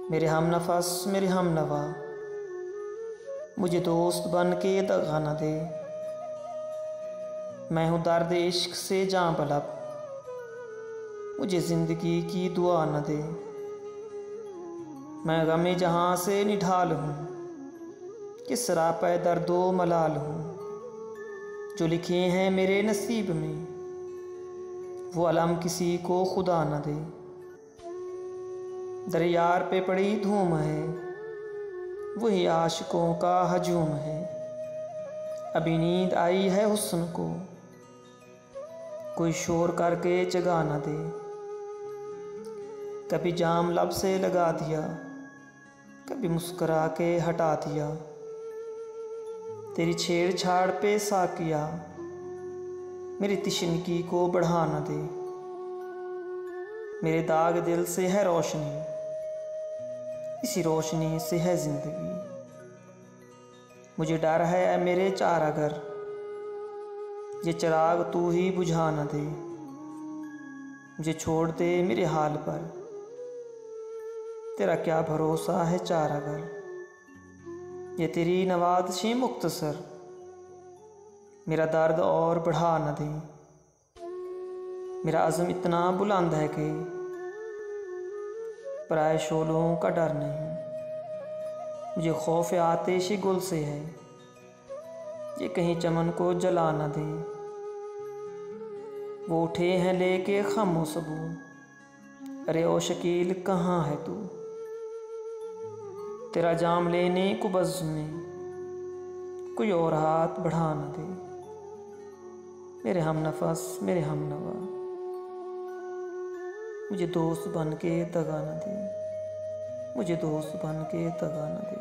मेरे हम नफस मेरे हम नवा, मुझे दोस्त बन के दगा न दे। मैं हूँ दर्द इश्क से जां बलब, मुझे ज़िंदगी की दुआ न दे। मैं गमे जहाँ से निढाल हूँ, किस सरापे दर्दो मलाल हूँ। जो लिखे हैं मेरे नसीब में, वो अलम किसी को खुदा न दे। दरियार पे पड़ी धूम है, वही आशिकों का हजूम है। अभी नींद आई है हुस्न को, कोई शोर करके जगा न दे। कभी जाम लब से लगा दिया, कभी मुस्करा के हटा दिया। तेरी छेड़छाड़ पे साकिया, मेरी तिश्नगी को बढ़ा न दे। मेरे दाग दिल से है रोशनी, इसी रोशनी से है जिंदगी। मुझे डर है मेरे चारागर, ये चिराग तू ही बुझा न दे। मुझे छोड़ दे मेरे हाल पर, तेरा क्या भरोसा है चारागर। ये तेरी नवाज़िश मुख्तसर, मेरा दर्द और बढ़ा न दे। मेरा अज़्म इतना बुलंद है कि पराए शोलों का डर नहीं। मुझे खौफ आतिश गुल से है, ये कहीं चमन को जला न दे। वो उठे हैं लेके खामो सबू, अरे ओ शकील कहाँ है तू। तेरा जाम लेने को बज़्म में कोई और हाथ बढ़ा न दे। मेरे हम नफस मेरे हम नवा, मुझे दोस्त बन के दगा न दे। मुझे दोस्त बन के दगा न दे।